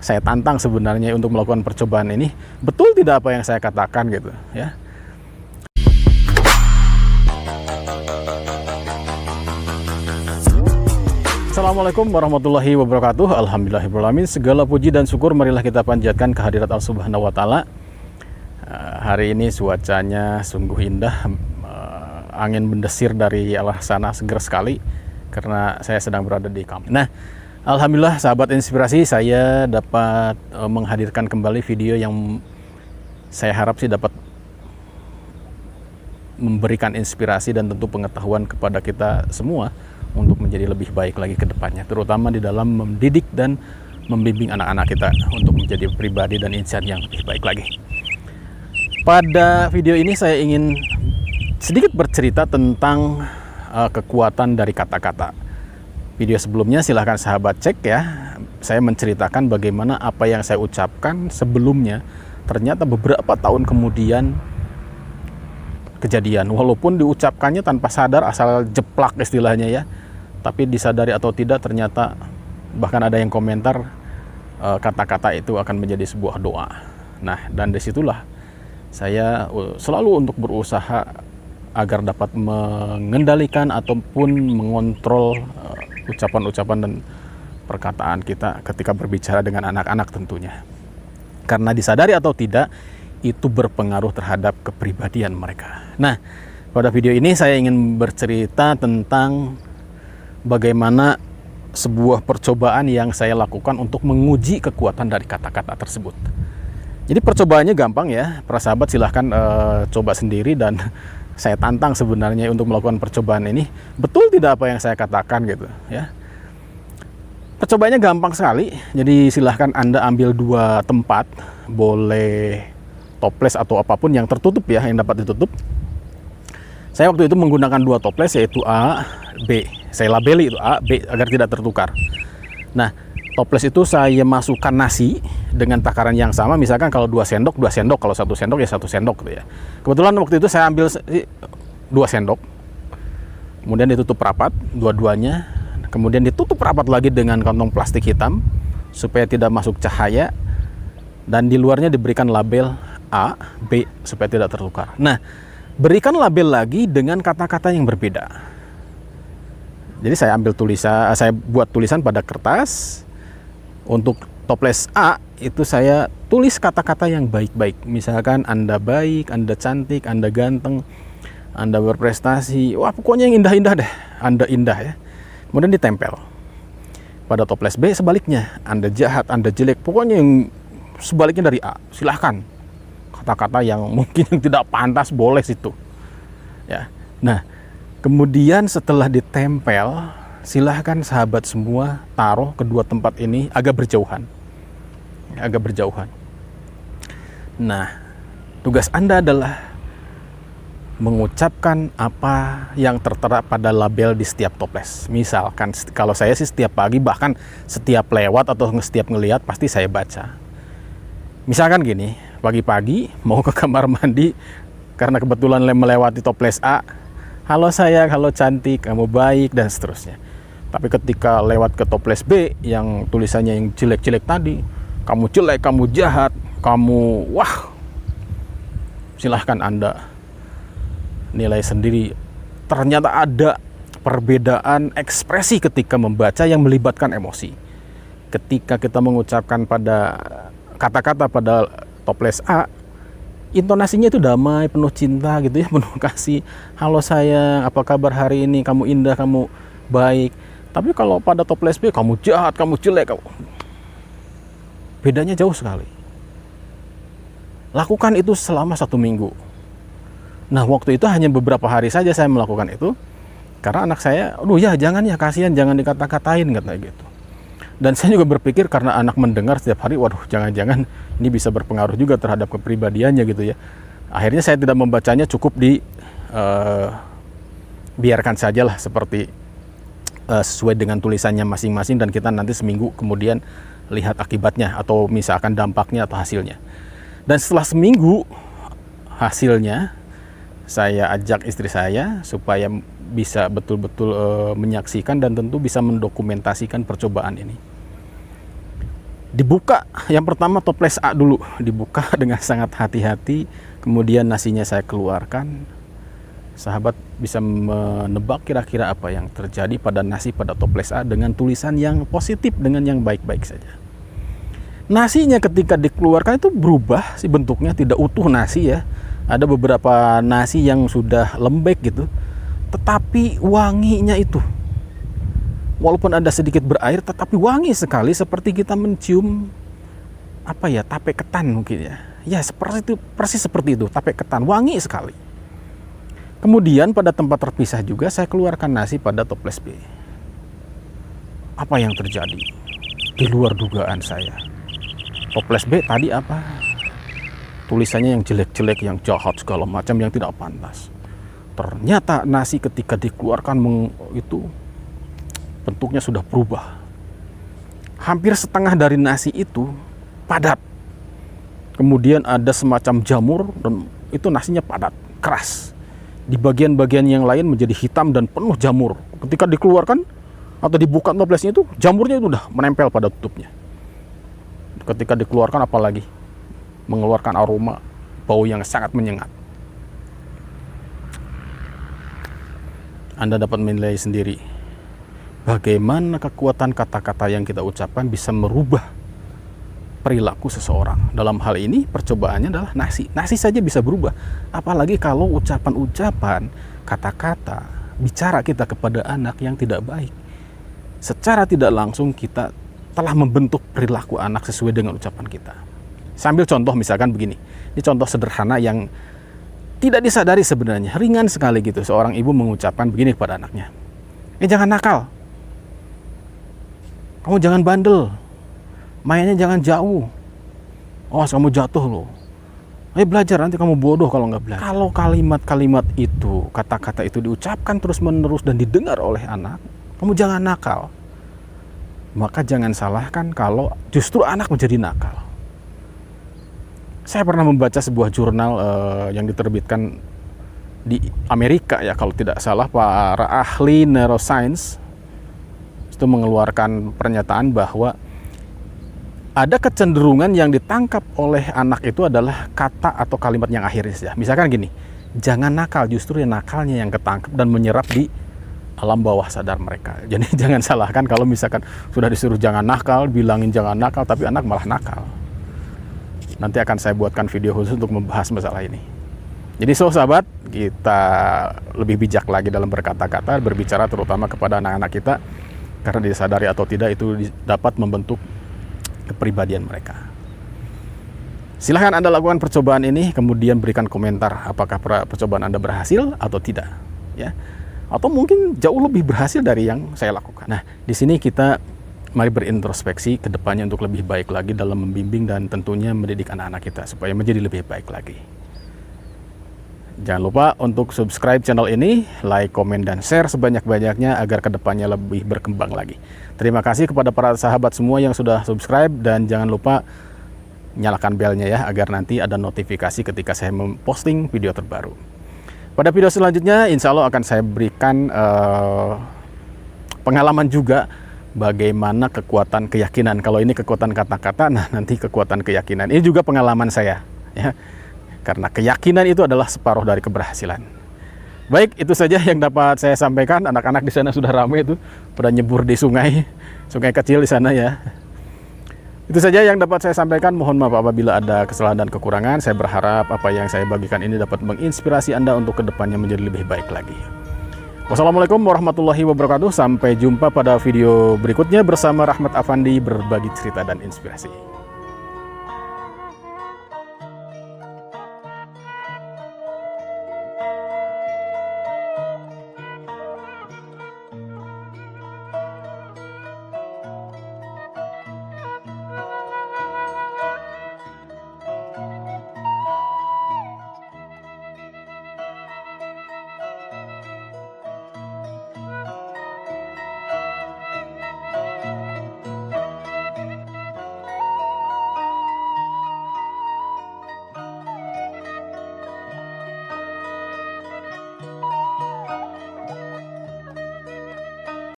Saya tantang sebenarnya untuk melakukan percobaan ini. Betul tidak apa yang saya katakan gitu ya. Assalamualaikum warahmatullahi wabarakatuh. Alhamdulillahirrahmanirrahim. Segala puji dan syukur marilah kita panjatkan kehadirat Allah Subhanahu wa taala. Hari ini cuacanya sungguh indah. Angin mendesir dari arah sana seger sekali karena saya sedang berada di kamp. Nah, alhamdulillah sahabat inspirasi, saya dapat menghadirkan kembali video yang saya harap sih dapat memberikan inspirasi dan tentu pengetahuan kepada kita semua untuk menjadi lebih baik lagi ke depannya, terutama di dalam mendidik dan membimbing anak-anak kita untuk menjadi pribadi dan insan yang lebih baik lagi. Pada video ini saya ingin sedikit bercerita tentang kekuatan dari kata-kata. Video sebelumnya silahkan sahabat cek ya. Saya menceritakan bagaimana apa yang saya ucapkan sebelumnya ternyata beberapa tahun kemudian kejadian. Walaupun diucapkannya tanpa sadar, asal jeplak istilahnya ya. Tapi disadari atau tidak ternyata bahkan ada yang komentar kata-kata itu akan menjadi sebuah doa. Nah, dan disitulah saya selalu untuk berusaha agar dapat mengendalikan ataupun mengontrol ucapan-ucapan dan perkataan kita ketika berbicara dengan anak-anak tentunya. Karena disadari atau tidak, itu berpengaruh terhadap kepribadian mereka. Nah, pada video ini saya ingin bercerita tentang bagaimana sebuah percobaan yang saya lakukan untuk menguji kekuatan dari kata-kata tersebut. Jadi percobaannya gampang ya, para sahabat silahkan coba sendiri dan saya tantang sebenarnya untuk melakukan percobaan ini. Betul tidak apa yang saya katakan gitu ya. Percobaannya gampang sekali. Jadi silahkan Anda ambil dua tempat, boleh toples atau apapun yang tertutup ya, yang dapat ditutup. Saya waktu itu menggunakan dua toples yaitu A, B. Saya labeli itu A, B agar tidak tertukar. Nah, toples itu saya masukkan nasi dengan takaran yang sama. Misalkan kalau 2 sendok, 2 sendok. Kalau 1 sendok ya 1 sendok gitu ya. Kebetulan waktu itu saya ambil 2 sendok. Kemudian ditutup rapat dua-duanya. Kemudian ditutup rapat lagi dengan kantong plastik hitam supaya tidak masuk cahaya. Dan di luarnya diberikan label A, B supaya tidak tertukar. Nah, berikan label lagi dengan kata-kata yang berbeda. Jadi saya ambil tulisan, saya buat tulisan pada kertas. Untuk toples A itu saya tulis kata-kata yang baik-baik. Misalkan Anda baik, Anda cantik, Anda ganteng, Anda berprestasi. Wah, pokoknya yang indah-indah deh. Anda indah ya. Kemudian ditempel. Pada toples B sebaliknya, Anda jahat, Anda jelek. Pokoknya yang sebaliknya dari A. Silahkan. Kata-kata yang mungkin yang tidak pantas boleh situ. Ya. Nah, kemudian setelah ditempel, silahkan sahabat semua taruh kedua tempat ini agak berjauhan. Agak berjauhan. Nah, tugas Anda adalah mengucapkan apa yang tertera pada label di setiap toples. Misalkan kalau saya sih setiap pagi, bahkan setiap lewat atau setiap ngelihat pasti saya baca. Misalkan gini, pagi-pagi mau ke kamar mandi karena kebetulan melewati toples A, halo sayang, halo cantik, kamu baik, dan seterusnya. Tapi ketika lewat ke toples B yang tulisannya yang jelek-jelek tadi, kamu jelek, kamu jahat, kamu wah, silahkan Anda nilai sendiri. Ternyata ada perbedaan ekspresi ketika membaca yang melibatkan emosi. Ketika kita mengucapkan pada kata-kata pada toples A, intonasinya itu damai, penuh cinta gitu ya, penuh kasih. Halo sayang, apa kabar hari ini? Kamu indah, kamu baik. Tapi kalau pada toples B, kamu jahat, kamu jelek, kamu... bedanya jauh sekali. Lakukan itu selama 1 minggu. Nah, waktu itu hanya beberapa hari saja saya melakukan itu. Karena anak saya, aduh ya jangan ya, kasihan, jangan dikata-katain, katanya gitu. Dan saya juga berpikir karena anak mendengar setiap hari, waduh jangan-jangan ini bisa berpengaruh juga terhadap kepribadiannya gitu ya. Akhirnya saya tidak membacanya, cukup biarkan sajalah seperti sesuai dengan tulisannya masing-masing, dan kita nanti seminggu kemudian lihat akibatnya atau misalkan dampaknya atau hasilnya. Dan setelah seminggu hasilnya, saya ajak istri saya supaya bisa betul-betul menyaksikan dan tentu bisa mendokumentasikan percobaan ini. Dibuka, yang pertama toples A dulu, dibuka dengan sangat hati-hati, kemudian nasinya saya keluarkan. Sahabat bisa menebak kira-kira apa yang terjadi pada nasi pada toples A dengan tulisan yang positif, dengan yang baik-baik saja. Nasinya ketika dikeluarkan itu berubah sih bentuknya, tidak utuh nasi ya. Ada beberapa nasi yang sudah lembek gitu, tetapi wanginya itu, walaupun ada sedikit berair, tetapi wangi sekali, seperti kita mencium apa ya, tape ketan mungkin ya. Ya seperti itu, persis seperti itu, tape ketan, wangi sekali. Kemudian pada tempat terpisah juga saya keluarkan nasi pada toples B. Apa yang terjadi? Di luar dugaan saya. Toples B tadi apa? Tulisannya yang jelek-jelek, yang jahat segala macam, yang tidak pantas. Ternyata nasi ketika dikeluarkan itu bentuknya sudah berubah. Hampir setengah dari nasi itu padat. Kemudian ada semacam jamur dan itu nasinya padat, keras. Di bagian-bagian yang lain menjadi hitam dan penuh jamur. Ketika dikeluarkan atau dibuka toplesnya itu, jamurnya itu udah menempel pada tutupnya. Ketika dikeluarkan apalagi mengeluarkan aroma bau yang sangat menyengat. Anda dapat menilai sendiri bagaimana kekuatan kata-kata yang kita ucapkan bisa merubah perilaku seseorang. Dalam hal ini percobaannya adalah nasi. Nasi saja bisa berubah. Apalagi kalau ucapan-ucapan, kata-kata, bicara kita kepada anak yang tidak baik. Secara tidak langsung kita telah membentuk perilaku anak sesuai dengan ucapan kita. Sambil contoh misalkan begini. Ini contoh sederhana yang tidak disadari sebenarnya. Ringan sekali gitu. Seorang ibu mengucapkan begini kepada anaknya. Jangan nakal. Kamu jangan bandel, mainnya jangan jauh, awas kamu jatuh loh. Ayo belajar, nanti kamu bodoh kalau nggak belajar. Kalau kalimat-kalimat itu, kata-kata itu diucapkan terus-menerus dan didengar oleh anak, kamu jangan nakal. Maka jangan salahkan kalau justru anak menjadi nakal. Saya pernah membaca sebuah jurnal yang diterbitkan di Amerika ya, kalau tidak salah, para ahli neuroscience itu mengeluarkan pernyataan bahwa ada kecenderungan yang ditangkap oleh anak itu adalah kata atau kalimat yang akhirnya saja. Misalkan gini, jangan nakal, justru yang nakalnya yang ketangkap dan menyerap di alam bawah sadar mereka. Jadi jangan salahkan kalau misalkan sudah disuruh jangan nakal, bilangin jangan nakal, tapi anak malah nakal. Nanti akan saya buatkan video khusus untuk membahas masalah ini. Jadi sahabat, kita lebih bijak lagi dalam berkata-kata, berbicara terutama kepada anak-anak kita. Karena disadari atau tidak itu dapat membentuk kepribadian mereka. Silahkan Anda lakukan percobaan ini, kemudian berikan komentar apakah percobaan Anda berhasil atau tidak, ya. Atau mungkin jauh lebih berhasil dari yang saya lakukan. Nah, di sini kita mari berintrospeksi ke depannya untuk lebih baik lagi dalam membimbing dan tentunya mendidik anak-anak kita supaya menjadi lebih baik lagi. Jangan lupa untuk subscribe channel ini, like, komen, dan share sebanyak-banyaknya agar kedepannya lebih berkembang lagi. Terima kasih kepada para sahabat semua yang sudah subscribe, dan jangan lupa nyalakan belnya ya, agar nanti ada notifikasi ketika saya memposting video terbaru. Pada video selanjutnya, insya Allah akan saya berikan pengalaman juga bagaimana kekuatan keyakinan. Kalau ini kekuatan kata-kata, nah nanti kekuatan keyakinan. Ini juga pengalaman saya, ya. Karena keyakinan itu adalah separuh dari keberhasilan. Baik, itu saja yang dapat saya sampaikan. Anak-anak di sana sudah ramai itu, pada nyebur di sungai kecil di sana ya. Itu saja yang dapat saya sampaikan. Mohon maaf apabila ada kesalahan dan kekurangan. Saya berharap apa yang saya bagikan ini dapat menginspirasi Anda untuk kedepannya menjadi lebih baik lagi. Wassalamualaikum warahmatullahi wabarakatuh. Sampai jumpa pada video berikutnya bersama Rahmat Afandi, berbagi cerita dan inspirasi.